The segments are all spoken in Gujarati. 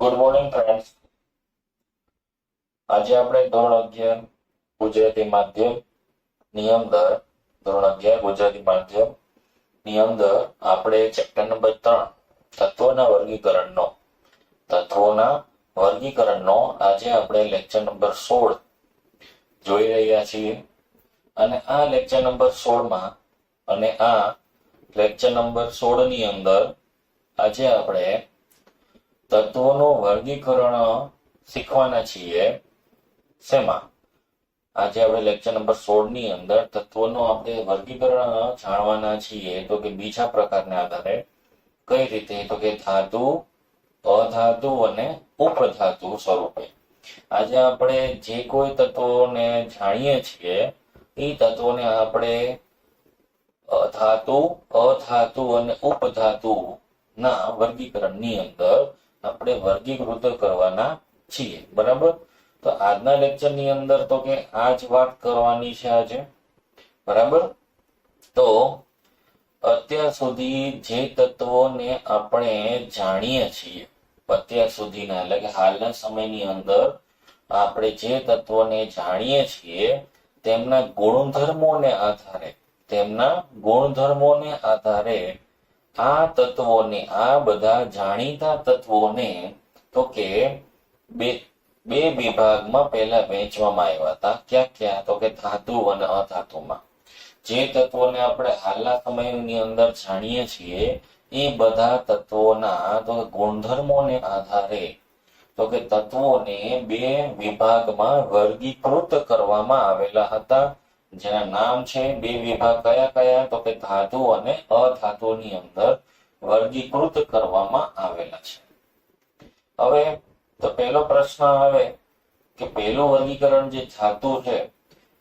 Good morning friends. આજે આપણે ધોરણ 11 ગુજરાતી માધ્યમ નિયમ 10 ધોરણ 11 ગુજરાતી માધ્યમ નિયમ 10 આપણે ચેપ્ટર નંબર 3 તત્વોના વર્ગીકરણનો આજે આપણે લેક્ચર નંબર 16 જોઈ રહ્યા છીએ. અને આ લેક્ચર નંબર 16 માં અને આ લેક્ચર નંબર 16 ની અંદર આજે આપણે તત્વોનું વર્ગીકરણ શીખવાના છીએ. શેમાં? આજે આપણે લેક્ચર નંબર 16 ની અંદર તત્વોનું આપણે વર્ગીકરણ જાણવાના છીએ. તો કે બીજા પ્રકારના આધારે કઈ રીતે, તો કે ધાતુ, અધાતુ અને ઉપધાતુ સ્વરૂપે. આજે આપણે જે કોઈ તત્વોને જાણીએ છીએ એ તત્વોને આપણે ધાતુ, અધાતુ અને ઉપધાતુ ના વર્ગીકરણની અંદર આપણે વર્ગીકૃત કરવાના છીએ. બરાબર? તો આજના લેક્ચર ની અંદર તો કે આ જ વાત કરવાની છે આજે. બરાબર? તો અત્યાર સુધી જે તત્વોને આપણે જાણીએ છીએ, અત્યાર સુધીના એટલે કે હાલના સમયની અંદર આપણે જે તત્વોને જાણીએ છીએ તેમના ગુણધર્મોને આધારે આ તત્વોને, આ બધા જાણીતા તત્વોને તો કે બે વિભાગમાં પહેલા વહેંચવામાં આવ્યા હતા. ક્યાં? તો કે ધાતુ અને અધાતુમાં. જે તત્વોને આપણે હાલના સમયની અંદર જાણીએ છીએ એ બધા તત્વોના તો ગુણધર્મોને આધારે તો કે તત્વોને બે વિભાગમાં વર્ગીકૃત કરવામાં આવેલા હતા, જેના નામ છે બે વિભાગ કયા? તો કે ધાતુ અને અધાતુની અંદર વર્ગીકૃત કરવામાં આવેલા છે. હવે તો પહેલો પ્રશ્ન આવે કે પહેલું વર્ગીકરણ જે ધાતુ છે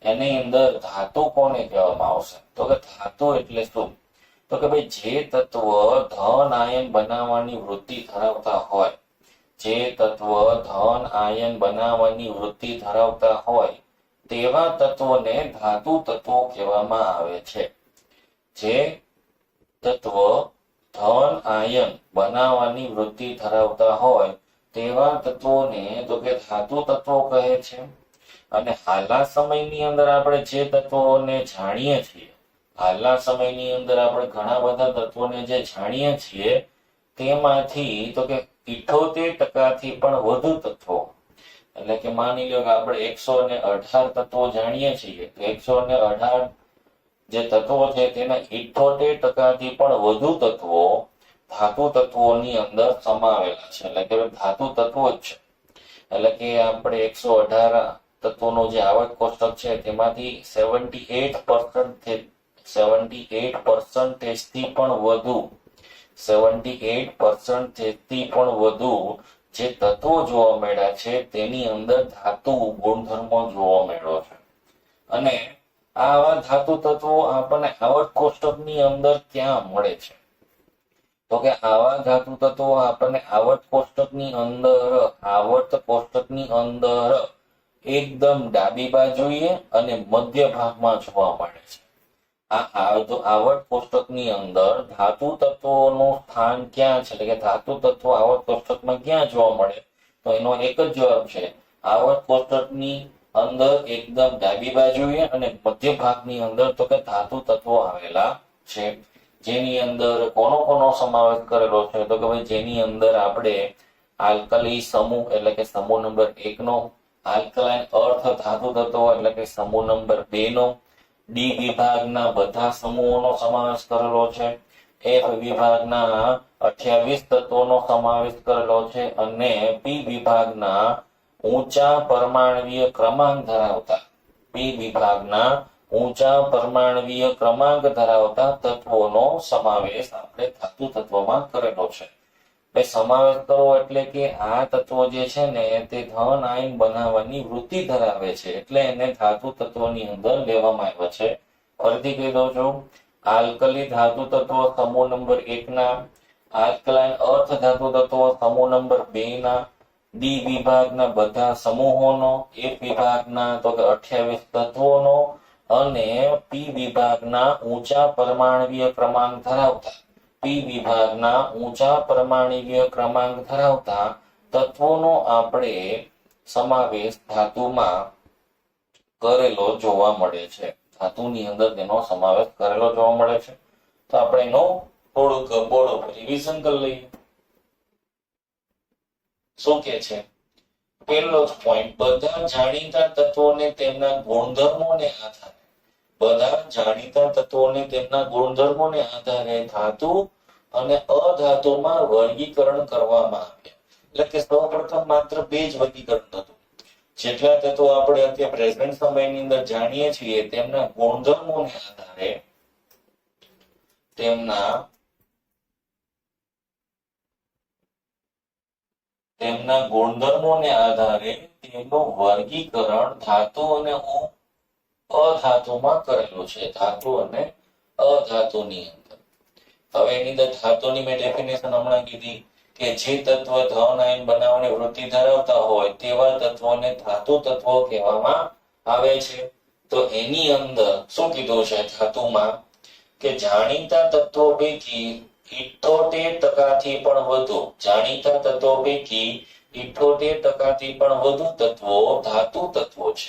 એની અંદર ધાતુ કોને કહેવામાં આવશે? તો કે ધાતુ એટલે શું? તો કે ભાઈ જે તત્વ ધન આયન બનાવવાની વૃત્તિ ધરાવતા હોય, તેવા તત્વોને ધાતુ તત્વો કહેવામાં આવે છે. જે તત્વ ધન આયન બનાવવાની વૃત્તિ ધરાવતા હોય તેવા તત્વોને તો કે ધાતુ તત્વો કહે છે. અને હાલના સમયની અંદર આપણે જે તત્વોને જાણીએ છીએ, હાલના સમયની અંદર આપણે ઘણા બધા તત્વોને જે જાણીએ છીએ તેમાંથી તો કે 78% પણ વધુ તત્વો, એટલે કે માની લો કે આપણે 118 તત્વો જાણીએ છીએ, તો 118 જે તત્વો છે તેના 78% પણ વધુ તત્વો ધાતુ તત્વોની અંદર સમાવેલા છે. એટલે કે ધાતુ તત્વો જ છે. એટલે કે આપણે 118 તત્વોનો જે આવર્ત કોષ્ટક છે તેમાંથી 78% થી પણ વધુ જે તત્વો જોવા મળ્યા છે તેની અંદર ધાતુ ગુણધર્મો જોવા મળ્યો છે. અને આવા ધાતુ તત્વો આપણને આવર્ત કોષ્ટકની અંદર ક્યાં મળે છે? તો કે આવા ધાતુ તત્વો આપણને આવર્ત કોષ્ટકની અંદર એકદમ ડાબી બાજુએ અને મધ્ય ભાગમાં જોવા મળે છે. આવર્ત કોષ્ટકની અંદર ધાતુ તત્વોનું સ્થાન ક્યાં છે, એટલે કે ધાતુ તત્વો આવર્ત કોષ્ટકમાં ક્યાં જોવા મળે? તો એનો એક જ જવાબ છે, આવર્ત કોષ્ટકની અંદર એકદમ ડાબી બાજુએ અને મધ્ય ભાગની અંદર તો કે ધાતુ તત્વો આવેલા છે. જેની અંદર કોનો સમાવેશ કરેલો છે? તો કે ભાઈ જેની અંદર આપણે આલ્કલી સમૂહ એટલે કે સમૂહ નંબર 1 નો, આલ્કલાઇન અર્થ ધાતુ તત્વો એટલે કે સમૂહ નંબર 2 નો, ડી વિભાગના બધા સમૂહોનો સમાવેશ કરેલો છે, એફ વિભાગના 28 તત્વોનો સમાવેશ કરેલો છે અને પી વિભાગના ઊંચા પરમાણ્વીય ક્રમાંક ધરાવતા તત્વોનો સમાવેશ આપણે ધાતુ તત્વોમાં કરેલો છે. સમાવેશ કરવો એટલે કે આ તત્વો જે છે ને તે ધન આયન બનાવવાની વૃત્તિ ધરાવે છે, એટલે એને ધાતુ તત્વોની અંદર લેવામાં આવ્યા છે. ફરીથી કહી દઉં છું, આલ્કલી ધાતુ તત્વો સમૂહ નંબર 1 ના, આલ્કલાઇન અર્થ ધાતુ તત્વો સમૂહ નંબર 2 ના, ડી વિભાગના બધા સમૂહોનો, એફ વિભાગના તો કે 28 તત્વોનો અને પી વિભાગના ઊંચા પરમાણ્વીય ક્રમાંક ધરાવતા તત્વોનો આપણે સમાવેશ ધાતુમાં કરેલો જોવા મળે છે. ધાતુની અંદર તેનો સમાવેશ કરેલો જોવા મળે છે. તો આપણે એનો થોડુંક રિવિઝન કરી લઈએ. શું કે છે? પહેલો જ પોઈન્ટ, બધા જાણીતા તત્વોને તેમના ગુણધર્મોને આધારે, બધા જાણીતા તત્વોને તેમના ગુણધર્મોને આધારે ધાતુ અને અધાતુમાં વર્ગીકરણ કરવામાં આવ્યા. એટલે કે સૌપ્રથમ માત્ર બે જ વર્ગીકરણ થતું. જેટલા તત્વો આપણે અત્યારે પ્રેઝન્ટ સમયની અંદર જાણીએ છીએ તેમના ગુણધર્મોને આધારે તેમના ગુણધર્મોને આધારે તેમનું વર્ગીકરણ ધાતુ અને અધાતુમાં કરેલું છે. ધાતુ અને અધાતુની અંદર. હવે એની અંદર ધાતુની મેં ડેફિનેશન હમણાં કીધી કે જે તત્વ ધન આયન બનાવવાની વૃત્તિ ધરાવતા હોય તેવા તત્વોને ધાતુ તત્વો કહેવામાં આવે છે. તો એની અંદર શું કીધું છે ધાતુમાં કે જાણીતા તત્વો પૈકી 78% પણ વધુ, જાણીતા તત્વો પૈકી 78% પણ વધુ તત્વો ધાતુ તત્વો છે.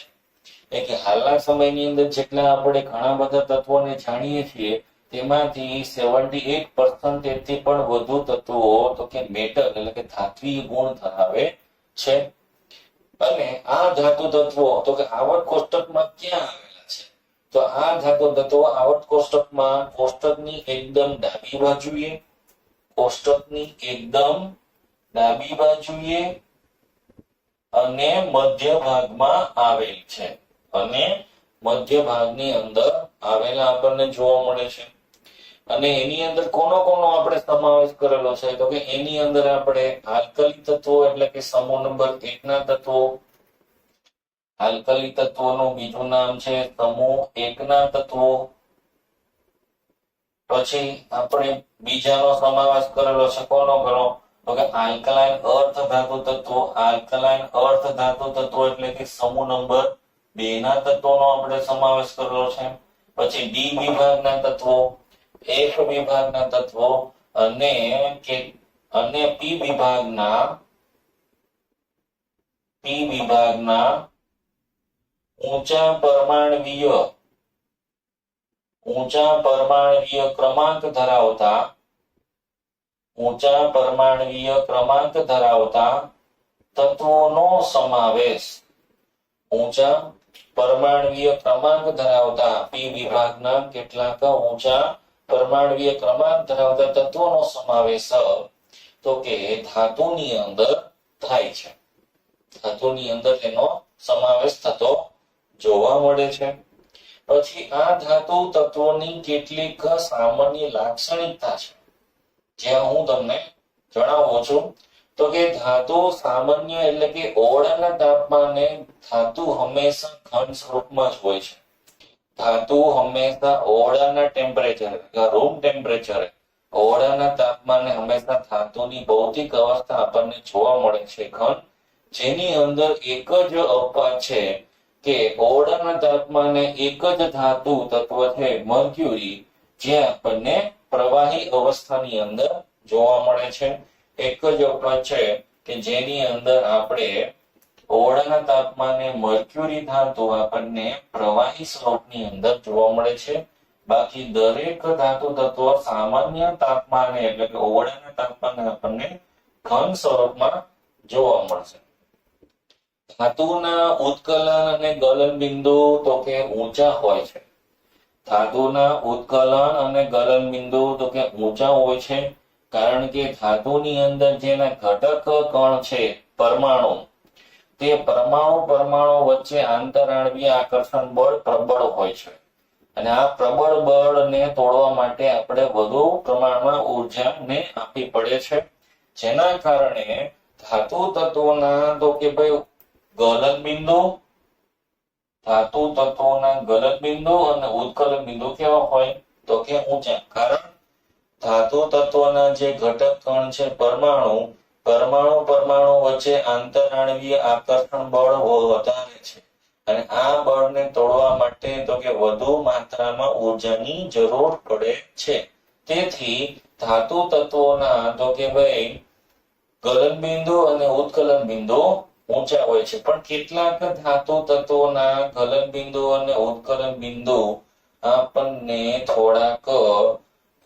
એટલે કે હાલના સમયની અંદર જેટલા આપણે ઘણા બધા તત્વોને જાણીએ છીએ તેમાંથી 78% થી પણ વધુ તત્વો તો કે મેટલ એટલે કે ધાત્વિય ગુણ ધરાવે છે. અને આ ધાતુ તત્વો તો કે આવર્ત કોષ્ટકમાં ક્યાં આવેલા છે? તો આ ધાતુ તત્વો આવર્ત કોષ્ટકમાં કોષ્ટકની એકદમ ડાબી બાજુએ, કોષ્ટકની એકદમ ડાબી બાજુએ અને મધ્ય ભાગમાં આવેલ છે. અને મધ્ય ભાગની અંદર આવેલા આપણને જોવા મળે છે. અને એની અંદર કોનો આપણે સમાવેશ કરેલો છે? તો કે એની અંદર આપણે આલ્કલી તત્વો એટલે કે સમૂહ નંબર 1 ના તત્વો, આલ્કલી તત્વોનું બીજું નામ છે સમૂહ 1 ના તત્વો. પછી આપણે બીજાનો સમાવેશ કરેલો છે કોનો કરો? તો કે આલ્કલાઇન અર્ધ ધાતુ તત્વો, આલ્કલાઇન અર્ધ ધાતુ તત્વો એટલે કે સમૂહ નંબર 2 ના તત્વોનો આપણે સમાવેશ કરેલો છે. પછી ડી વિભાગના તત્વો, એફ વિભાગના તત્વો અને પી વિભાગના ઊંચા પરમાણવીય ક્રમાંક ધરાવતા તત્વોનો સમાવેશ, ઊંચા પરમાણવીય ક્રમાંક ધરાવતા પી વિભાગના કેટલાક ઊંચા પરમાણવીય ક્રમાંક ધરાવતા તત્વોનો સમાવેશ તો કે ધાતુની અંદર થાય છે. ધાતુની અંદર તેનો સમાવેશ થતો જોવા મળે છે. પછી આ ધાતુ તત્વોની કેટલીક સામાન્ય લાક્ષણિકતા છે જ્યાં હું તમને જણાવું છું. તો કે ધાતુ સામાન્ય એટલે કે ઓરડાના તાપમાને ધાતુ હંમેશા ઘન સ્વરૂપમાં જ હોય છે. ધાતુ હંમેશા ઓરડાના ટેમ્પરેચર રૂમ ટેમ્પરેચરે ઓરડાના તાપમાને હંમેશા ધાતુની ભૌતિક અવસ્થા આપણને જોવા મળે છે ઘન, જેની અંદર એક જ અપવાદ છે કે ઓરડાના તાપમાને એક જ ધાતુ તત્વ છે મર્ક્યુરી જે આપણને પ્રવાહી અવસ્થાની અંદર જોવા મળે છે. એક જ અપવાદ છે કે જેની અંદર આપણે ઓરડાના તાપમાને મર્ક્યુરી ધાતુ આપણને પ્રવાહી સ્વરૂપની અંદર જોવા મળે છે. બાકી દરેક ધાતુ તત્વો સામાન્ય તાપમાને એટલે કે ઓરડાના તાપમાને આપણને ઘન સ્વરૂપમાં જોવા મળશે. ધાતુના ઉત્કલન અને ગલન બિંદુ તો કે ઊંચા હોય છે. ધાતુના ઉત્કલન અને ગલન બિંદુ તો કે ઊંચા હોય છે કારણ કે ધાતુની અંદર જેના ઘટક કણ છે પરમાણુ, તે પરમાણુ વચ્ચે આંતરાણવીય આકર્ષણ બળ પ્રબળ હોય છે. અને આ પ્રબળ બળને તોડવા માટે આપણે વધુ પ્રમાણમાં ઉર્જાને આપવી પડે છે, જેના કારણે ધાતુ તત્વોના તો કે ભાઈ ગલન બિંદુ, ધાતુ તત્વોના ગલન બિંદુ અને ઉત્કલન બિંદુ કેવા હોય તો કે ઊંચા. કારણ ધાતુ તત્વોના જે ઘટક કણ છે પરમાણુ વચ્ચે આંતરાણવીય આકર્ષણ બળ વધારે છે અને આ બળને તોડવા માટે તો કે વધુ માત્રામાં ઉર્જાની જરૂર પડે છે. તેથી ધાતુ તત્વોના તો કે ભાઈ ગલનબિંદુ અને ઉત્કલન બિંદુ ઊંચા હોય છે, પણ કેટલાક ધાતુ તત્વોના ગલનબિંદુ અને ઉત્કલન બિંદુ આપણને થોડાક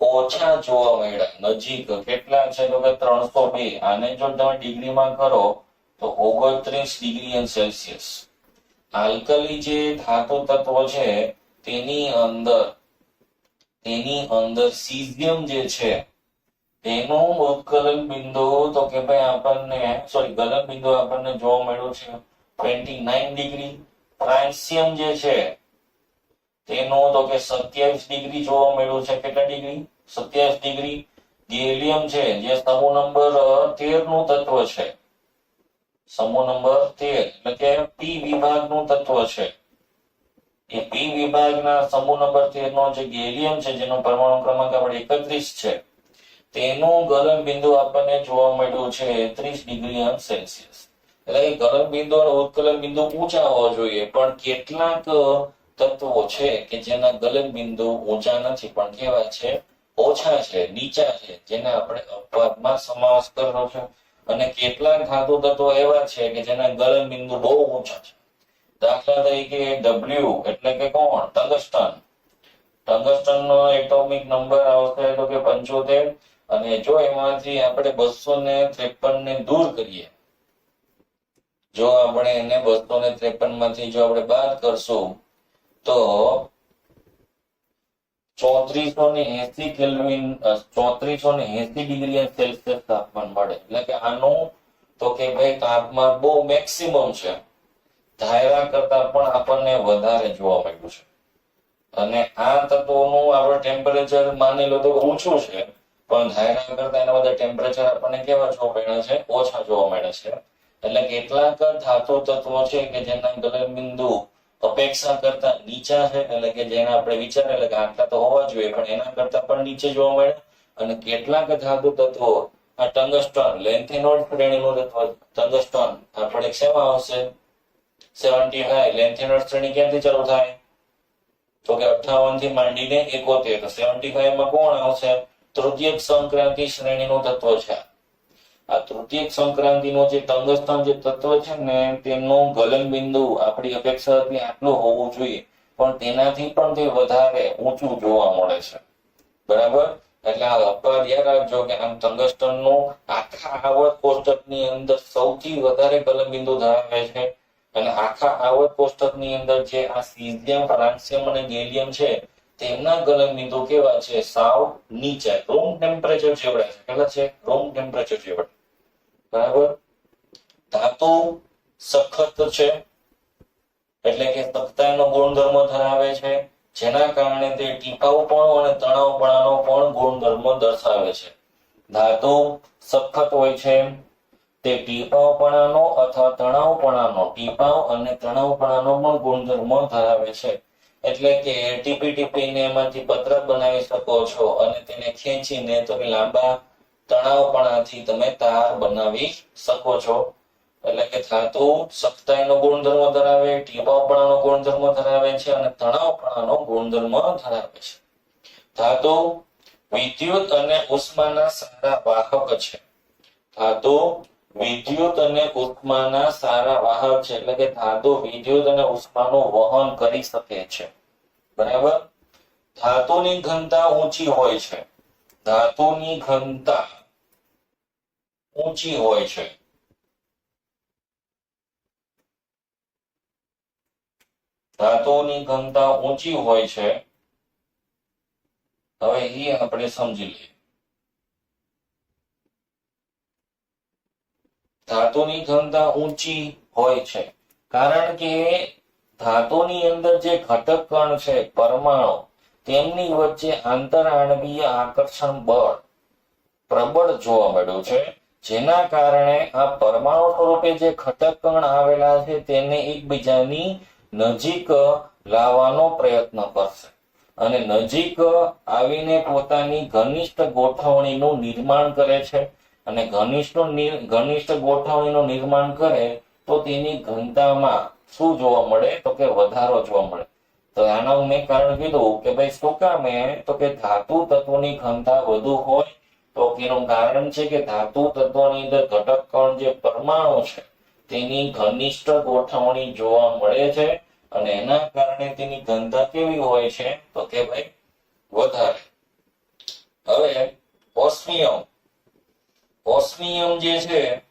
ઓછા જોવા મળ્યા. નજીક કેટલા છે તો કે 302. આને જો તમે ડિગ્રીમાં કરો તો 29 ડિગ્રી સેલ્સિયસ. આલ્કલી જે ધાતુ તત્વો છે તેની અંદર સીઝિયમ જે છે તેનું ઉત્કલન બિંદુ તો કે ભાઈ આપણને ગલન બિંદુ આપણને જોવા મળ્યું છે 29 ડિગ્રી. ફ્રાન્સિયમ જે છે તેનું તો કે 27 ડિગ્રી જોવા મળ્યું છે. કેટલા ડિગ્રી? 27 ડિગ્રી. ગેલિયમ છે જે સમૂહ નંબર 13 નું તત્વ છે, સમૂહ નંબર 13 એટલે કે પી વિભાગનું તત્વ છે. એ પી વિભાગના સમૂહ નંબર 13 નો જે ગેલિયમ છે જેનો પરમાણુ ક્રમાંક આપણે 31 છે તેનું ગલન બિંદુ આપણને જોવા મળ્યું છે 30 ડિગ્રી સેલ્સિયસ. એટલે કે ગલન બિંદુ અને ઉત્કલન બિંદુ ઊંચા હોવા જોઈએ, પણ કેટલાક તત્વો છે કે જેના ગલન બિંદુ ઊંચા નથી પણ કેવા છે? ઓછા છે, નીચા છે, જેને આપણે અપવાદમાં સમાવેશ કરવો છે. અને કેટલાક ધાતુ તત્વો એવા છે કે જેના ગલન બિંદુ બહુ ઊંચા છે. દાખલા તરીકે W એટલે કે કોણ? ટંગસ્ટન. ટંગસ્ટન નો એટોમિક નંબર આવશે તો કે 75. અને જો એમાંથી આપણે 253 ને દૂર કરીએ, જો આપણે એને 253 માંથી જો આપણે બાદ કરશું તો 3480 કેલ્વિન 3480 ડિગ્રી સેલ્સિયસ તાપમાન મળે. એટલે કે આનું તો કે ભાઈ તાપમાન બહુ મેક્સિમમ છે, ધાયરા કરતા પણ આપણને વધારે જોવા મળ્યું છે. અને આ તત્વોનું આપણે ટેમ્પરેચર માની લો તો ઊંચું છે, પણ ધાયરા કરતા એના બધા ટેમ્પરેચર આપણને કેવા જોવા મળ્યા છે? ઓછા જોવા મળ્યા છે. એટલે કેટલાક ધાતુ તત્વો છે કે જેના ગલન બિંદુ અપેક્ષા કરતા નીચા છે, એટલે કે જેને આપણે વિચારે એટલે કે આટલા તો હોવા જોઈએ પણ એના કરતા પણ નીચે જોવા મળે. અને કેટલાક ધાતુ તત્વો આ ટંગસ્ટન લેન્થેનોઇડ શ્રેણીનું તત્વ ટંગસ્ટન આપણે શેમાં આવશે? 75. લેન્થેનોઇડ શ્રેણી ક્યાંથી ચાલુ થાય? તો કે 58 થી માંડીને 71. તો 75 માં કોણ આવશે? તૃતીયક સંક્રાંતિ શ્રેણીનું તત્વ છે. આ તૃતીયક સંક્રાંતિનો જે ટંગસ્ટન જે તત્વ છે ને તેનું ગલન બિંદુ આપણી અપેક્ષાથી આટલું હોવું જોઈએ, પણ તેનાથી પણ તે વધારે ઊંચું જોવા મળે છે. બરાબર? એટલે આ અપવાદ યાદ રાખજો કે આમ ટંગસ્ટનનું આખા આવર્ત કોષ્ટકની અંદર સૌથી વધારે ગલન બિંદુ ધરાવે છે. અને આખા આવર્ત કોષ્ટકની અંદર જે આ સીઝિયમ, ફ્રાન્સિયમ અને ગેલિયમ છે તેમના ગલન બિંદુ કેવા છે? સાવ નીચે, રૂમ ટેમ્પરેચર જેવડા છે. કેટલા છે? રૂમ ટેમ્પરેચર જેવડા. બરાબર? ધાતુ સખત છે એટલે કે સખ્તાઈનો ગુણધર્મ ધરાવે છે, જેના કારણે તે ટીપાઉપણું અને તણાવપણાનો પણ ગુણધર્મ દર્શાવે છે. ધાતુ સખત હોય છે, તે ટીપાઉપણાનો અથવા તણાવપણાનો, ટીપાવ અને તણાવપણાનો પણ ગુણધર્મ ધરાવે છે. એટલે કે ટીપીને એમાંથી પત્રક બનાવી શકો છો અને તેને ખેંચીને તમે લાંબા તણાવપણાથી તમે તાર બનાવી શકો છો. એટલે કે ધાતુ સખ્તાઈનો ગુણધર્મ ધરાવે, ટીપાવપણાનો ગુણધર્મ ધરાવે છે અને તણાવપણાનો ગુણધર્મ ધરાવે છે. ધાતુ વિદ્યુત અને ઉષ્માના સારા વાહક છે. ધાતુ વિદ્યુત અને ઉષ્માના સારા વાહક છે, એટલે કે ધાતુ વિદ્યુત અને ઉષ્માનું વહન કરી શકે છે. બરાબર? ધાતુની ઘનતા ઊંચી હોય છે. ધાતુની ઘનતા ઊંચી હોય છે. ધાતુની ઘનતા ઊંચી હોય છે. હવે એ આપણે સમજી લઈએ. ધાતુની ઘનતા ઊંચી હોય છે કારણ કે ધાતુની અંદર જે ઘટક કણ છે, પરમાણુ, તેમની વચ્ચે આંતરઆણવીય આકર્ષણ બળ પ્રબળ જોવા મળ્યું છે, જેના કારણે આ પરમાણુ સ્વરૂપે જે ઘટક કણ આવેલા છે તેને એકબીજાની નજીક લાવવાનો પ્રયત્ન કરશે અને નજીક આવીને પોતાની ઘનિષ્ઠ ગોઠવણીનું નિર્માણ કરે છે. અને ઘનિષ્ઠ ગોઠવણીનું નિર્માણ કરે તો તેની ઘનતામાં શું જોવા મળે? તો કે વધારો જોવા મળે. તો આનું મેં કારણ કીધું કે ભાઈ શું કામે? તો કે ધાતુ તત્વોની ઘનતા વધુ હોય તો એનું કારણ છે કે ધાતુ તત્વોની અંદર ઘટક કણ જે પરમાણુ છે તેની ઘનિષ્ઠ ગોઠવણી જોવા મળે છે અને એના કારણે તેની ઘનતા કેવી હોય છે તો કે ભાઈ વધારે. હવે ઓસ્મિયમ, ઓસ્મિયમ જે છે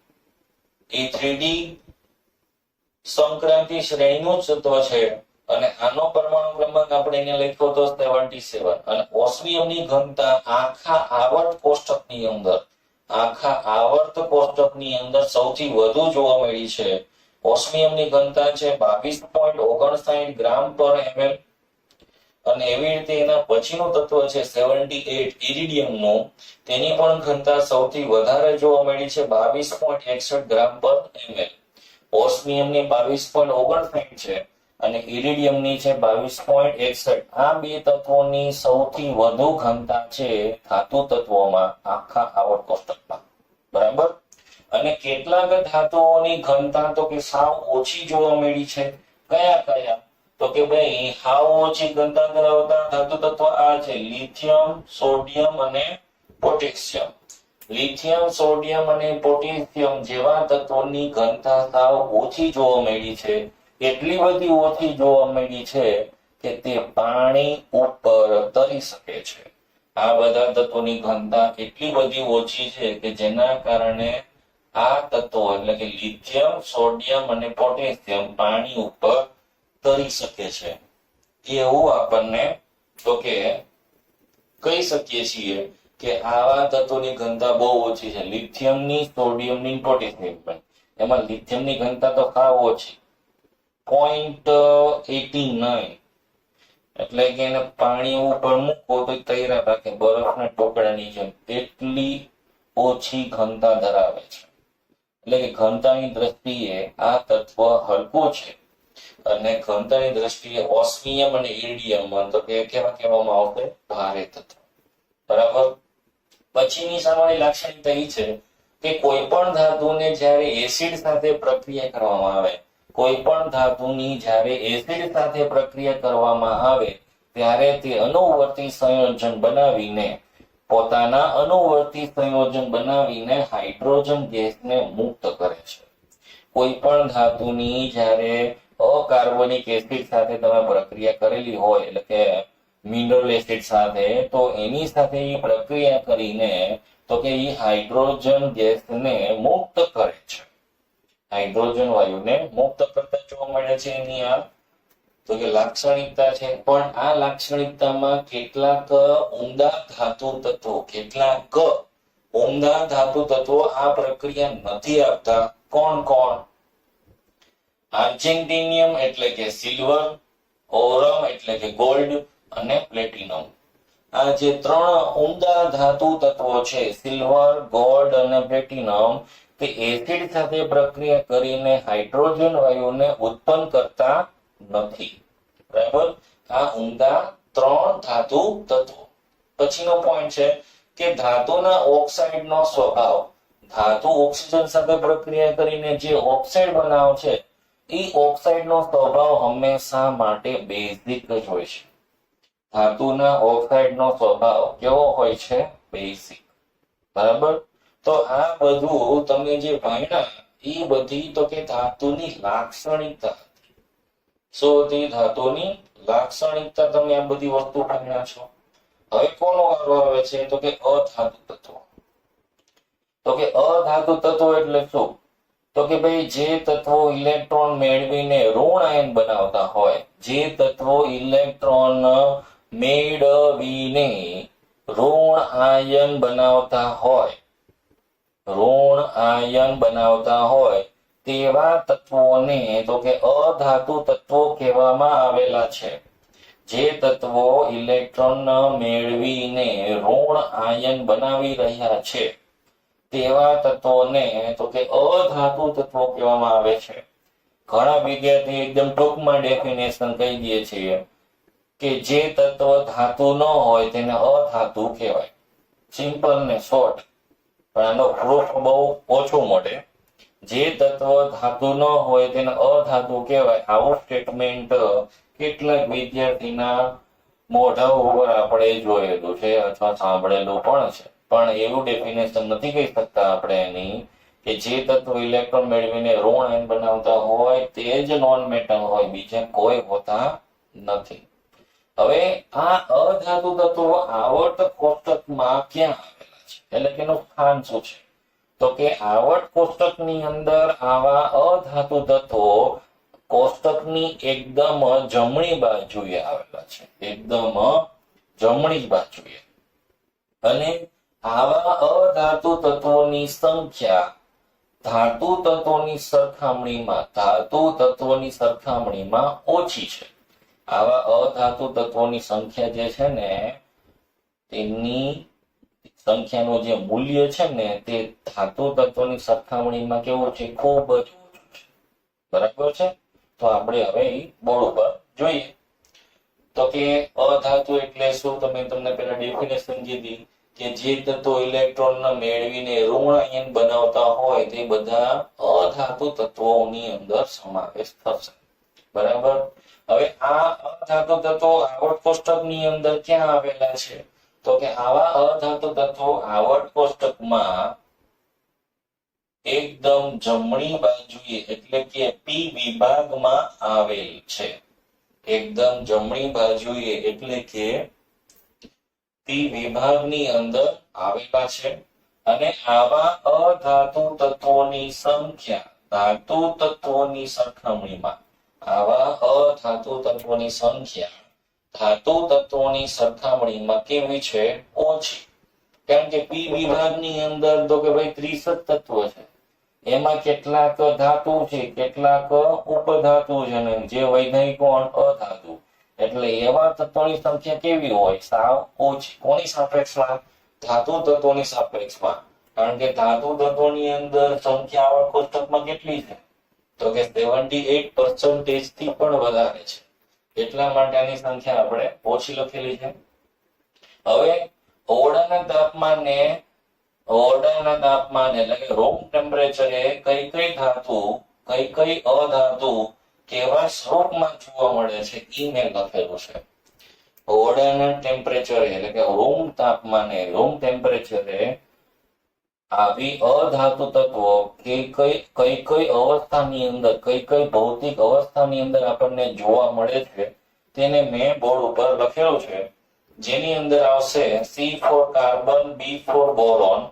એ 3D સંક્રાંતિ શ્રેણીનું જ તત્વ છે અને આનો પરમાણુ ક્રમાંક આપણે અહીંયા લખ્યો તો 77 અને ઓસ્મિયમની ઘનતા આખા આવર્ત કોષ્ટકની અંદર સૌથી વધુ જોવા મળી છે. ઓસ્મિયમની ઘનતા છે 22.59 ગ્રામ પર ml અને એવી રીતે એના પછીનું તત્વ છે 78 ઇરિડિયમનું, તેની પણ ઘનતા સૌથી વધારે જોવા મળી છે 22.61 ગ્રામ પર ml. ઓસ્મિયમની 22.59 છે અને ઇરિડિયમની છે 22.61. આ બે તત્વોની સૌથી વધુ ઘનતા છે ધાતુ તત્વોમાં આખા આવર્ત કોષ્ટકમાં. બરાબર. અને કેટલાક ધાતુઓની ઘનતા તો કે સાવ ઓછી જોવા મળી છે. કયા કયા તો કે ભાઈ સાવ ઓછી ઘનતા ધરાવતા ધાતુ તત્વ આ છે લિથિયમ, સોડિયમ અને પોટેશિયમ. લિથિયમ, સોડિયમ અને પોટેશિયમ જેવા તત્વોની ઘનતા સાવ ઓછી જોવા મળી છે. એટલી બધી ઓછી જોવા મળી છે કે તે પાણી ઉપર તરી શકે છે. આ બધા તત્વોની ઘનતા એટલી બધી ઓછી છે કે જેના કારણે આ તત્વો એટલે કે લિથિયમ, સોડિયમ અને પોટેશિયમ પાણી ઉપર તરી શકે છે. એવું આપણને તો કે કહી શકીએ છીએ કે આવા તત્વોની ઘનતા બહુ ઓછી છે. લિથિયમની, સોડિયમની, પોટેશિયમ. એમાં લિથિયમની ઘનતા તો સાવ ઓછી 0.89 એટલે કે એને પાણી ઉપર મૂકો તો તૈયાર રાખે બરફના ટોકડાની જેમ. એટલી ઓછી ઘનતા ધરાવે છે. એટલે કે ઘનતાની દ્રષ્ટિએ આ તત્વ હલકું છે અને ઘનતાની દ્રષ્ટિએ ઓસ્મિયમ અને ઇરિડિયમ તો કે કેવા કહેવામાં આવશે ભારે તત્વ. બરાબર. પછીની સામાન્ય લાક્ષણિકતા એ છે કે કોઈ પણ ધાતુને જ્યારે એસિડ સાથે પ્રક્રિયા કરવામાં આવે, કોઈ પણ ધાતુની જ્યારે એસિડ સાથે પ્રક્રિયા કરવામાં આવે ત્યારે તે અનુવર્તી સંયોજન બનાવીને પોતાના અનુવર્તી સંયોજન બનાવીને હાઇડ્રોજન ગેસને મુક્ત કરે છે. કોઈ પણ ધાતુની જ્યારે અકાર્બનિક એસિડ સાથે તમે પ્રક્રિયા કરેલી હોય એટલે કે મિનરલ એસિડ સાથે, તો એની સાથે એ પ્રક્રિયા કરીને તો કે એ હાઇડ્રોજન ગેસને મુક્ત કરે છે. હાઇડ્રોજન વાયુને મુક્ત કરતા જોવા મળે છે એની આ તો કે લાક્ષણિકતા છે. પણ આ લાક્ષણિકતામાં કેટલાક ઉમદા ધાતુ તત્વો આ પ્રક્રિયા નથી આપતા. કોણ કોણ? આર્જેન્ટિનિયમ એટલે કે સિલ્વર, ઓરમ એટલે કે ગોલ્ડ અને પ્લેટિનમ. આ જે ત્રણ ઉમદા ધાતુ તત્વો છે સિલ્વર, ગોલ્ડ અને પ્લેટિનમ, તે એસિડ સાથે પ્રક્રિયા કરીને હાઇડ્રોજન વાયુને ઉત્પન્ન કરતા નથી. બરાબર. આ ઉમદા ત્રણ ધાતુ તત્વો. પછીનો પોઈન્ટ છે કે ધાતુના ઓક્સાઇડનો સ્વભાવ. ધાતુ ઓક્સિજન સાથે પ્રક્રિયા કરીને જે ઓક્સાઇડ બનાવે છે એ ઓક્સાઇડનો સ્વભાવ હંમેશા માટે બેઝિક જ હોય છે. ધાતુના ઓક્સાઇડનો સ્વભાવ કેવો હોય છે? બેઝિક. બરાબર. તો આ બધું તમે જે ભણ્યા એ બધી તો કે ધાતુની લાક્ષણિકતા. શું હતી? ધાતુની લાક્ષણિકતા. તમે આ બધી વસ્તુ ભણ્યા છો. હવે કોનો વારો આવે છે તો કે અધાતુ તત્વો. તો કે અધાતુ તત્વો એટલે શું? તો કે ભાઈ જે તત્વો ઇલેક્ટ્રોન મેળવીને ઋણ આયન બનાવતા હોય, જે તત્વો ઇલેક્ટ્રોન મેળવીને ઋણ આયન બનાવતા હોય તેવા તત્વોને તો કે અધાતુ તત્વો કહેવામાં આવેલા છે. જે તત્વો ઇલેક્ટ્રોન મેળવીને ઋણ આયન બનાવી રહ્યા છે તેવા તત્વોને તો કે અધાતુ તત્વો કહેવામાં આવે છે. ઘણા વિદ્યાર્થી એકદમ ટૂંકમાં ડેફિનેશન કહી દે છે કે જે તત્વ ધાતુ ન હોય તેને અધાતુ કહેવાય. સિમ્પલ ને શોર્ટ. પણ આનો પ્રૂફ બહુ ઓછું મળે. જે તત્વ ધાતુ ન હોય તેને અધાતુ કહેવાય. આવું સ્ટેટમેન્ટ કેટલાક વિદ્યાર્થીના મોઢા ઉપર આપણે જોયેલું છે અથવા સાંભળેલું પણ છે. પણ એવું ડેફિનેશન નથી કહી શકતા આપણે એની કે જે તત્વો ઇલેક્ટ્રોન મેળવીને ઋણ આયન બનાવતા હોય તે જ નોન મેટલ હોય, બીજા કોઈ હોતા નથી. હવે આ અધાતુ તત્વો આવર્ત કોષ્ટકમાં ક્યાં આવેલા છે, એટલે કે એનું સ્થાન શું છે? તો કે આવર્ત કોષ્ટકની અંદર આવા અધાતુ તત્વો કોષ્ટકની એકદમ જમણી બાજુએ આવેલા છે, એકદમ જમણી બાજુએ. અને આવા અધાતુ તત્વોની સંખ્યા ધાતુ તત્વોની સરખામણીમાં ઓછી છે. આવા અધાતુ તત્વોની સંખ્યા જે છે ને તેમની સંખ્યાનું જે મૂલ્ય છે ને તે ધાતુ તત્વોની સરખામણીમાં કેવું છે? ખૂબ જ ઓછું છે. બરાબર છે? તો આપણે હવે બોર્ડ ઉપર જોઈએ. તો કે અધાતુ એટલે શું? તો મેં તમને પેલા ડેફિનેશન કીધી કે જે તત્વો ઇલેક્ટ્રોન મેળવીને ઋણ આયન બનાવતા હોય તે બધા અધાતુ તત્વોની અંદર સમાવેશ થશે. બરાબર. હવે આ અધાતુ તત્વો આવર્ત કોષ્ટકની અંદર ક્યાં આવેલા છે? તો કે આવા અધાતુ તત્વો આવર્ત કોષ્ટકમાં એકદમ જમણી બાજુએ એટલે કે પી વિભાગમાં આવેલ છે. એકદમ જમણી બાજુએ એટલે કે પી વિભાગની અંદર આવેલા છે. અને આવા અધાતુ તત્વોની સંખ્યા ધાતુ તત્વોની સરખામણીમાં ધાતુ તત્વોની સરખામણીમાં કેવી છે? ઓછી. કારણ કે પી વિભાગની અંદર તો કે ભાઈ 30 તત્વો છે, એમાં કેટલાક ધાતુ છે, કેટલાક ઉપધાતુ છે, ને જે વૈધાનિકો અધાતુ. એટલે એવા તત્વોની સંખ્યા કેવી હોય? સાવ ઓછી. કોની સાપેક્ષમાં? ધાતુ તત્વોની સાપેક્ષમાં. કારણ કે ધાતુ તત્વોની અંદર સંખ્યા આવર્ત કોષ્ટકમાં કેટલી છે? તો કે 78% થી પણ વધારે છે. એટલા માટે આની સંખ્યા આપણે ઓછી લખેલી છે. હવે ઓરડાના તાપમાને એટલે કે રૂમ ટેમ્પરેચરે કઈ ધાતુ કઈ અધાતુ કેવા સ્વરૂપમાં જોવા મળે છે ઈ મેં લખેલું છે. ઓરડાના ટેમ્પરેચરે એટલે કે રૂમ ટેમ્પરેચરે આવી અધાતુ તત્વો કઈ અવસ્થાની અંદર કઈ ભૌતિક અવસ્થાની અંદર આપણને જોવા મળે છે તેને મેં બોર્ડ ઉપર લખેલું છે. જેની અંદર આવશે C for carbon, B for boron,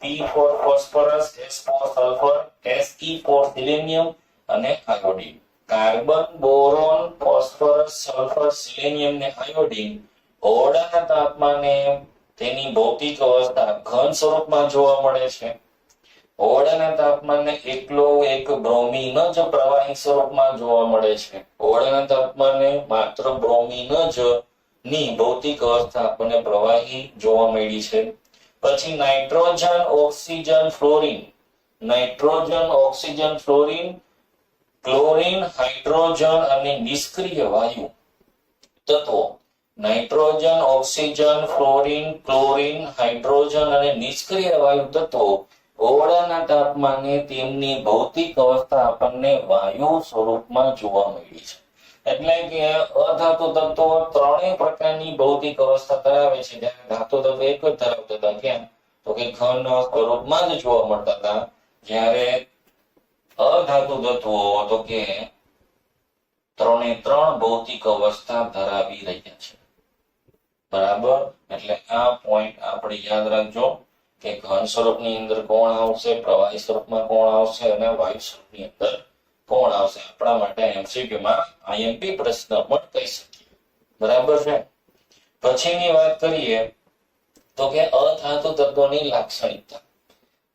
P for phosphorus, S for sulphur, Se for selenium અને iodine. Carbon, boron, phosphorus, sulphur, selenium ને આયોડીન ઓરડાના તાપમાને તેની ભૌતિક અવસ્થા ઘન સ્વરૂપમાં જોવા મળે છે. ઓરડાના તાપમાને એકલો એક બ્રોમીન જ પ્રવાહી સ્વરૂપમાં જોવા મળે છે. ઓરડાના તાપમાને માત્ર બ્રોમીન જ ની ભૌતિક અવસ્થા આપણને પ્રવાહી જોવા મળી છે. પછી nitrogen, oxygen, fluorine, chlorine, hydrogen અને નિષ્ક્રિય વાયુ તત્વો. Nitrogen, oxygen, fluorine, chlorine, hydrogen અને નિષ્ક્રિય વાયુ તત્વો ઓરડાના તાપમાને તેમની ભૌતિક અવસ્થા આપણને વાયુ સ્વરૂપમાં જોવા મળી છે. એટલે કે અધાતુ તત્વો ત્રણેય પ્રકારની ભૌતિક અવસ્થા ધરાવે છે, જ્યારે ધાતુ તત્વો એક જ ધરાવતા હતા. કેમ? તો કે ઘન સ્વરૂપમાં જ જોવા મળતા હતા. જ્યારે અધાતુ તત્વો તો કે ત્રણ ભૌતિક અવસ્થા ધરાવી રહ્યા છે. બરાબર. એટલે આ પોઈન્ટ આપણે યાદ રાખજો કે ઘન સ્વરૂપની અંદર કોણ આવશે, પ્રવાહી સ્વરૂપમાં કોણ આવશે અને વાયુ સ્વરૂપની અંદર કોણ આવશે. આપણા માટે MCQ માં IMP પ્રશ્ન પણ કહી શકીએ. બરાબર છે. પછીની વાત કરીએ તો કે અધાતુ તત્વોની લાક્ષણિકતા.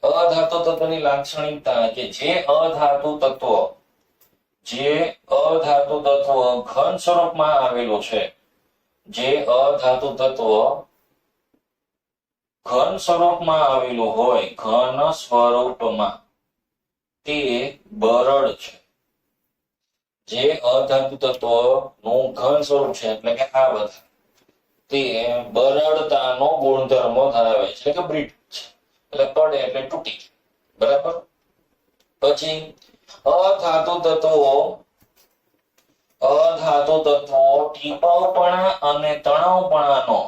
અધાતુ તત્વોની લાક્ષણિકતા કે જે અધાતુ તત્વો ઘન સ્વરૂપમાં આવેલું છે, જે અધાતુ તત્વ ઘન સ્વરૂપમાં આવેલું હોય, ઘન સ્વરૂપમાં તે બરડ છે. જે અધાતુ તત્વ નું ઘન સ્વરૂપ છે એટલે કે આ બધા તે બરડતાનો ગુણધર્મો ધરાવે છે, એટલે કે બ્રિટ છે. એટલે પડે એટલે તૂટી. બરાબર. પછી અધાતુ તત્વો ટીપાવપણા અને તણાવપણાનો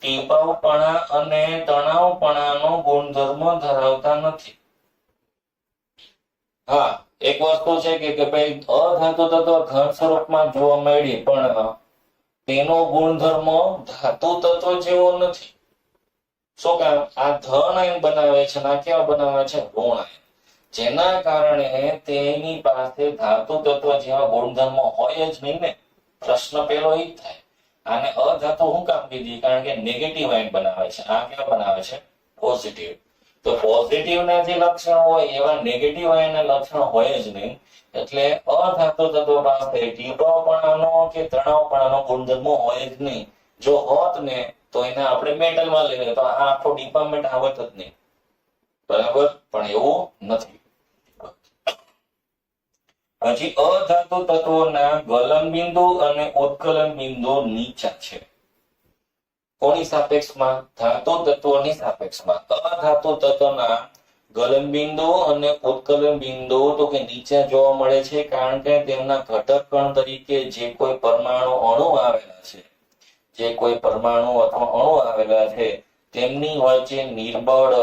ટીપાવપણા અને તણાવપણાનો ગુણધર્મ ધરાવતા નથી. હા, એક વસ્તુ છે કે ભાઈ અધાતુ તત્વ ઘન સ્વરૂપમાં જોવા મળી, પણ તેનો ગુણધર્મ ધાતુ તત્વ જેવો નથી. શું કામ? આ ધન આયન બનાવે છે, ના કેવા બનાવે છે? ઋણ આયન. જેના કારણે તેની પાસે ધાતુ તત્વ જેવા ગુણધર્મો હોય જ નહીં ને. પ્રશ્ન પેલો એ જ થાય. આને અધાતુ શું કામ કીધી? કારણ કે નેગેટિવ આયન બનાવે છે. આ કેવા બનાવે છે? પોઝિટિવ. તો પોઝિટિવ ના જે લક્ષણો હોય એવા નેગેટિવ આયનના લક્ષણો હોય જ નહીં. એટલે અધાતુ તત્વ પાસે ટીપાવપણાનો કે તણાવપણાનો ગુણધર્મો હોય જ નહીં. જો હોત ને તો એને આપણે મેટલમાં લઈ લઈએ તો આ આખો ડિપાર્ટમેન્ટ આવત જ નહીં. બરાબર? પણ એવું નથી. હજી અધાતુ તત્વોના ગલન બિંદુ અને ઉત્કલન બિંદુ નીચા છે. કોની સાપેક્ષમાં? ધાતુ તત્વોની સાપેક્ષમાં. અધાતુ તત્વના ગલન બિંદુ અને ઉત્કલન બિંદુ તો કે નીચે જોવા મળે છે, કારણ કે તેમના ઘટક કણ તરીકે જે કોઈ પરમાણુ અણુ આવેલા છે, તેમની વચ્ચે નિર્બળ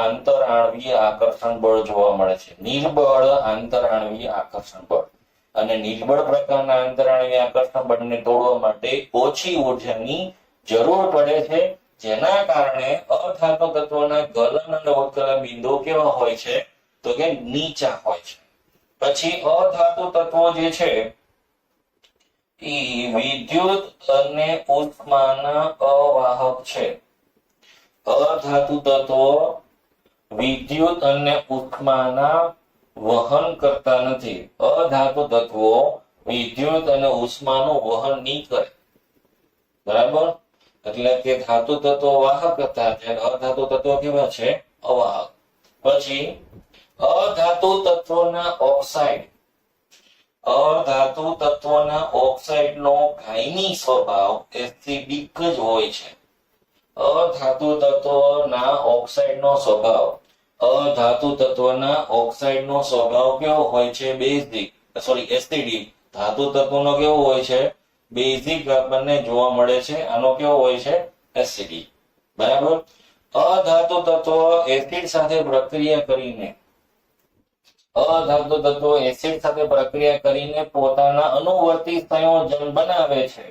આંતરાણવીય આકર્ષણ બળ જોવા મળે છે. નિર્બળ આંતરાણવીય આકર્ષણ બળ. અને નિર્બળ પ્રકારના આંતરાણવીય આકર્ષણ બળને તોડવા માટે ઓછી ઉર્જાની જરૂર પડે છે, જેના કારણે અધાતુ તત્વોના ગલન અને ઉત્કલન બિંદુ કેવા હોય છે? તો કે નીચા હોય છે. પછી અધાતુ તત્વો જે છે એ વિદ્યુત અને ઉષ્માના અવાહક છે. અધાતુ તત્વો વિદ્યુત અને ઉષ્માના વહન કરતા નથી. અધાતુ તત્વો વિદ્યુત અને ઉષ્માનું વહન નહીં કરે. બરાબર? એટલે કે ધાતુ તત્વો વાહક હતા, ત્યારે અધાતુ તત્વો કેવા છે? અવાહક. પછી અધાતુ તત્વોના ઓક્સાઇડ. અધાતુ તત્વોના ઓક્સાઇડનો કાયમી સ્વભાવ એસિડિક જ હોય છે. અધાતુ તત્વોના ઓક્સાઇડનો સ્વભાવ કેવો હોય છે? એસિડિક. ધાતુ તત્વોનો કેવો હોય છે? બેઝિક આપણને જોવા મળે છે. આનો કેવો હોય છે? એસિડિક. બરાબર? અધાતુ તત્વો એસિડ સાથે પ્રક્રિયા કરીને પોતાના અનુવર્તી સંયોજન બનાવે છે,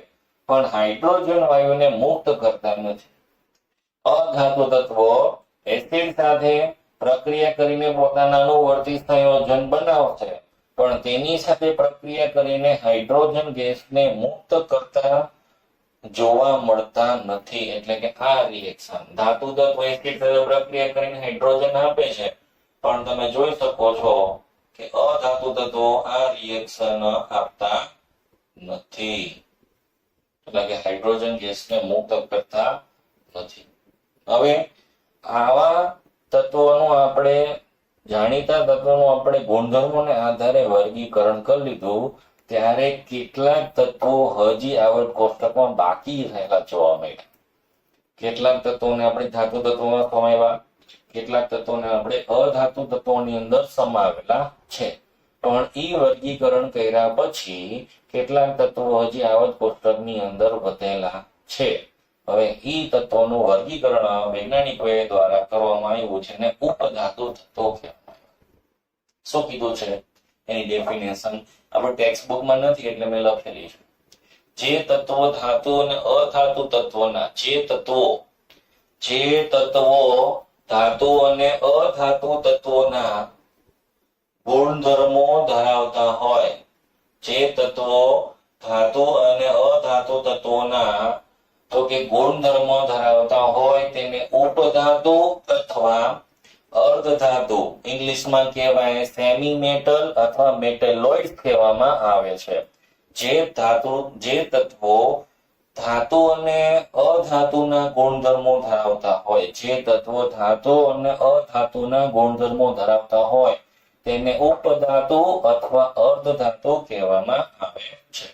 પણ હાઇડ્રોજન વાયુને મુક્ત કરતા નથી. અધાતુ તત્વો એસિડ સાથે પ્રક્રિયા કરીને પોતાના અનુવર્તી સંયોજન બનાવશે, પણ તેની સાથે પ્રક્રિયા કરીને હાઇડ્રોજન ગેસને મુક્ત કરતા જોવા મળતા નથી. એટલે કે આ રિએક્શન ધાતુ તત્વ એસિડ સાથે પ્રક્રિયા કરીને હાઇડ્રોજન આપે છે, પણ તમે જોઈ શકો છો કે અધાતુ તત્વો આ રિએક્શન આપતા નથી. એટલે કે હાઇડ્રોજન ગેસને મુક્ત કરતા નથી. હવે આવા તત્વોનું આપણે જાણીતા તત્વોનું આપણે ગુણધર્મોને આધારે વર્ગીકરણ કરી લીધું, ત્યારે કેટલાક તત્વો હજી આવર્ત કોષ્ટકમાં બાકી રહેલા જોવા મળ્યા. કેટલાક તત્વોને આપણે ધાતુ તત્વોમાં સમાવ્યા, કેટલાક તત્વોને આપણે અધાતુ તત્વોની અંદર સમાવેલા છે. પણ એ વર્ગીકરણ કર્યા પછી કેટલાક તત્વો હજી આવર્ત કોષ્ટકની અંદર વધેલા છે. હવે ઈ તત્વોનું વર્ગીકરણ વૈજ્ઞાનિકોએ દ્વારા કરવામાં આવ્યું છે અને ઉપધાતુ તત્વો કહેવામાં આવ્યા. શું કીધું છે એની ડેફિનેશન આપણે ટેક્સ્ટ બુકમાં નથી એટલે મેં લખેલી છે. જે તત્વો ધાતુ અને અધાતુ તત્વોના ધાતુ અને અધાતુ તત્વોના ગુણધર્મો ધરાવતા હોય, જે તત્વો ધાતુ અને અધાતુ તત્વોના તો કે ગુણધર્મો ધરાવતા હોય તેને ઉપધાતુ અથવા અર્ધધાતુ, ઇંગ્લિશમાં કહેવાય સેમી મેટલ અથવા મેટેલોઇડ કહેવામાં આવે છે. જે તત્વો ધાતુ અને અધાતુના ગુણધર્મો ધરાવતા હોય, તેને ઉપધાતુ અથવા અર્ધધાતુ કહેવામાં આવે છે.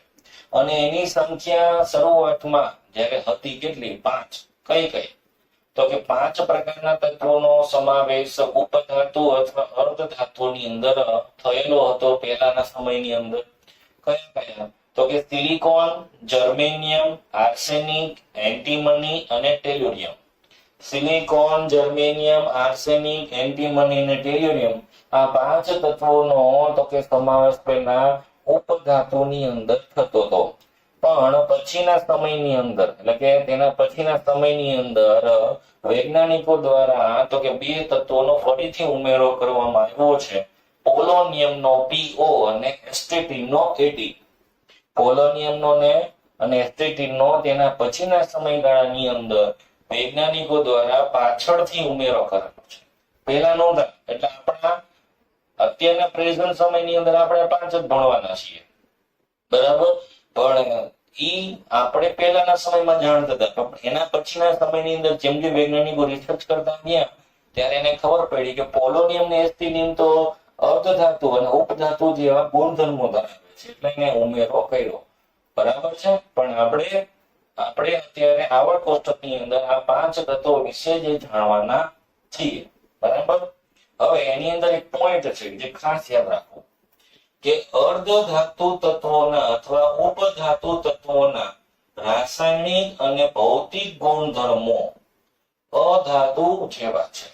અને એની સંખ્યા શરૂઆતમાં જ્યારે હતી કેટલી? 5. કઈ? તો કે 5 પ્રકારના તત્વોનો સમાવેશ ઉપધાતુ અથવા અર્ધધાતુની અંદર થયેલો હતો પહેલાના સમયની અંદર. કયા? તો તો કે સિલિકોન, જર્મેનિયમ, આર્સેનિક, એન્ટીમની અને ટેલ્યુરિયમ. સિલિકોન, જર્મેનિયમ, આર્સેનિક, એન્ટીમની અને ટેલ્યુરિયમ આ 5 તત્વોનો તો કે સમાવેશ પહેલા ઉપધાતુની અંદર થતો હતો. પણ પછીના સમયની અંદર એટલે કે તેના પછીના સમયની અંદર વૈજ્ઞાનિકો દ્વારા તો કે 2 તત્વોનો ફરીથી ઉમેરો કરવામાં આવ્યો છે. પોલોનિયમનો PO અને એસ્ટેટિનનો AT. પોલોનિયમનો ને અને એસ્ટેટિનનો તેના પછીના સમયગાળાની અંદર વૈજ્ઞાનિકો દ્વારા પાછળથી ઉમેરો કરેલો છે. પહેલા નહોતા. એટલે આપણા અત્યારના પ્રેઝન્ટ સમયની અંદર આપણે 5 જ ભણવાના છીએ, બરાબર. પણ આપણે પહેલાના સમયમાં જાણતા હતા, પણ એના પછીના સમયની અંદર જેમ જેમ વૈજ્ઞાનિકો રિસર્ચ કરતા ગયા ત્યારે એને ખબર પડી કે પોલોનિયમ ને એસ્ટેટિન તો અર્ધધાતુ અને ઉપધાતુ જેવા ગુણધર્મો ધરાવે છે, એટલે એને ઉમેરો કર્યો, બરાબર છે. પણ આપણે અત્યારે આવર્ત કોષ્ટકની અંદર આ 5 તત્વો વિશે જે જાણવાના છીએ, બરાબર. હવે એની અંદર એક પોઈન્ટ છે જે ખાસ યાદ રાખો કે અર્ધધાતુ તત્વોના અથવા ઉપધાતુ તત્વોના રાસાયણિક અને ભૌતિક ગુણધર્મો અધાતુ જેવા છે.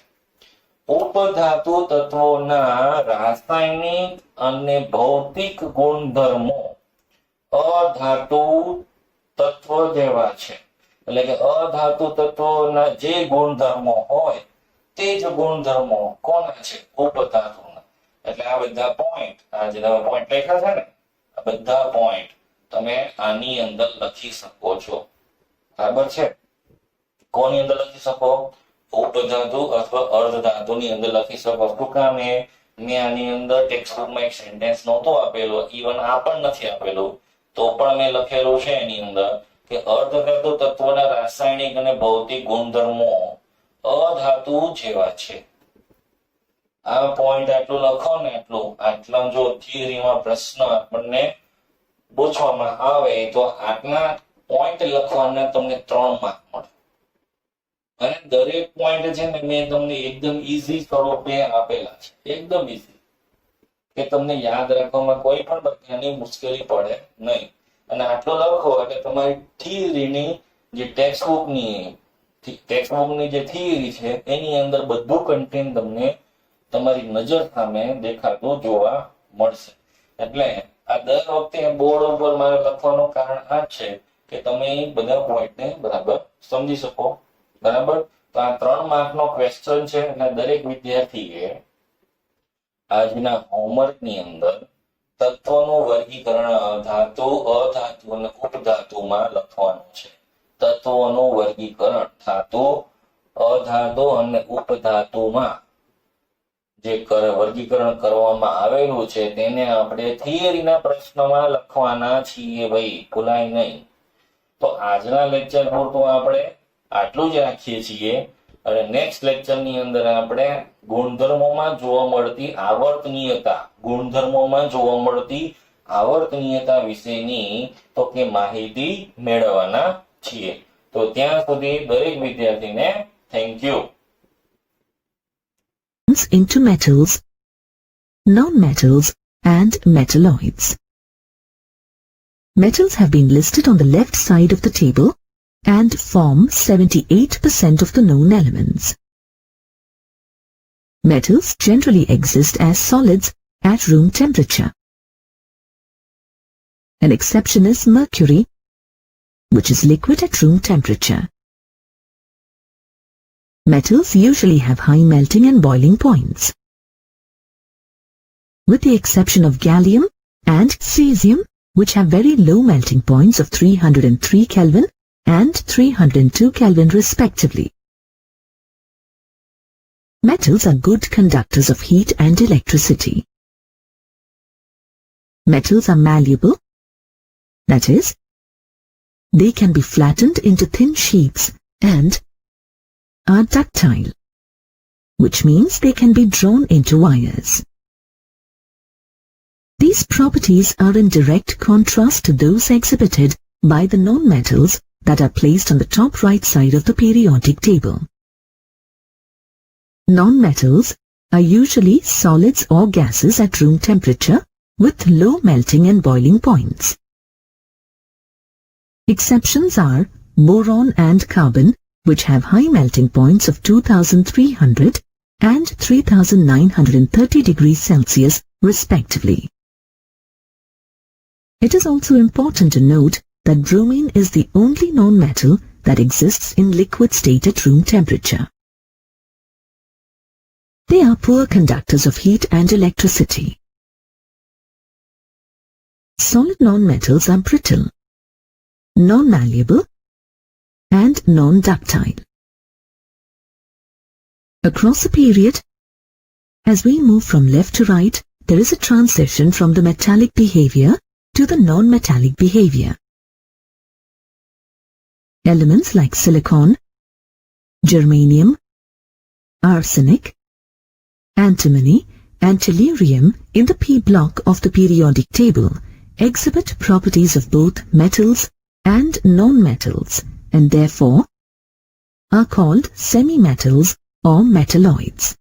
ઉપધાતુ તત્વોના રાસાયણિક અને ભૌતિક ગુણધર્મો અધાતુ તત્વ જેવા છે. એટલે કે અધાતુ તત્વોના જે ગુણધર્મો હોય તે જ ગુણધર્મો કોના છે? ઉપધાતુના. એટલે આ બધા પોઈન્ટ, આ જે તમે પોઈન્ટ લખ્યા છે ને, આ બધા પોઈન્ટ તમે આની અંદર લખી શકો છો, બરાબર છે. કોની અંદર લખી શકો? ઉપધાતુ અથવા અર્ધધાતુની અંદર લખી શકો. શું કામ? મેં આની અંદર ટેક્સ્ટબુકમાં એક સેન્ટેન્સ નહોતો આપેલો, ઇવન આ પણ નથી આપેલું, તો પણ મેં લખેલું છે એની અંદર કે અર્ધધાતુ તત્વોના રાસાયણિક અને ભૌતિક ગુણધર્મો અધાતુ જેવા છે. આ પોઈન્ટ આટલું લખો ને, આટલા જો થિયરીમાં પ્રશ્ન આપણને પૂછવામાં આવે તો આટલા પોઈન્ટ લખવાના તમને 3 માર્ક મળે. અને દરેક પોઈન્ટ છે ને મેં તમને એકદમ ઈઝી સ્વરૂપે આપેલા છે, એકદમ ઈઝી, કે તમને યાદ રાખવામાં કોઈ પણ પ્રકારની મુશ્કેલી પડે નહીં. અને આટલો લખો એટલે તમારી થિયરીની જે ટેક્સ્ટબુકની જે થિયરી છે એની અંદર બધું કન્ટેન્ટ તમને તમારી નજર સામે દેખાતું જોવા મળશે. એટલે આ દર વખતે બોર્ડ ઉપર મારે લખવાનું કારણ આ છે કે તમે બધા પોઈન્ટને બરાબર સમજી શકો, બરાબર. તો આ 3 માર્કનો ક્વેશ્ચન છે અને દરેક વિદ્યાર્થીએ આજના હોમવર્કની અંદર તત્વોનું વર્ગીકરણ ધાતુ, અધાતુ અને ઉપધાતુમાં લખવાનું છે. તત્વોનું વર્ગીકરણ ધાતુ, અધાતુ અને ઉપધાતુમાં જે વર્ગીકરણ કરવામાં આવેલું છે તેને આપણે થિયરીના પ્રશ્નમાં લખવાના છીએ ભાઈ, ભૂલાય નહીં. તો આજના લેક્ચર પૂરતું આપણે આટલું જ રાખીએ છીએ અને નેક્સ્ટ લેક્ચરની અંદર આપણે ગુણધર્મોમાં જોવા મળતી આવર્તનીયતા વિશેની તો કે માહિતી મેળવવાના છીએ. તો ત્યાં સુધી દરેક વિદ્યાર્થીને thank you. Into metals, non-metals and metalloids. Metals have been listed on the left side of the table and form 78% of the known elements. Metals generally exist as solids at room temperature. An exception is mercury, which is liquid at room temperature. Metals usually have high melting and boiling points. With the exception of gallium and cesium, which have very low melting points of 303 Kelvin and 302 Kelvin respectively. Metals are good conductors of heat and electricity. Metals are malleable, that is, they can be flattened into thin sheets and are ductile, which means they can be drawn into wires. These properties are in direct contrast to those exhibited by the non-metals that are placed on the top right side of the periodic table. Non-metals are usually solids or gases at room temperature with low melting and boiling points. Exceptions are boron and carbon, which have high melting points of 2300 and 3930 degrees Celsius respectively. It is also important to note that bromine is the only non-metal that exists in liquid state at room temperature. They are poor conductors of heat and electricity. Solid nonmetals are brittle, non-malleable, and non-ductile. Across a period, as we move from left to right, there is a transition from the metallic behavior to the non-metallic behavior. Elements like silicon, germanium, arsenic, antimony, and tellurium in the P block of the periodic table exhibit properties of both metals and non-metals, and therefore are called semi-metals or metalloids.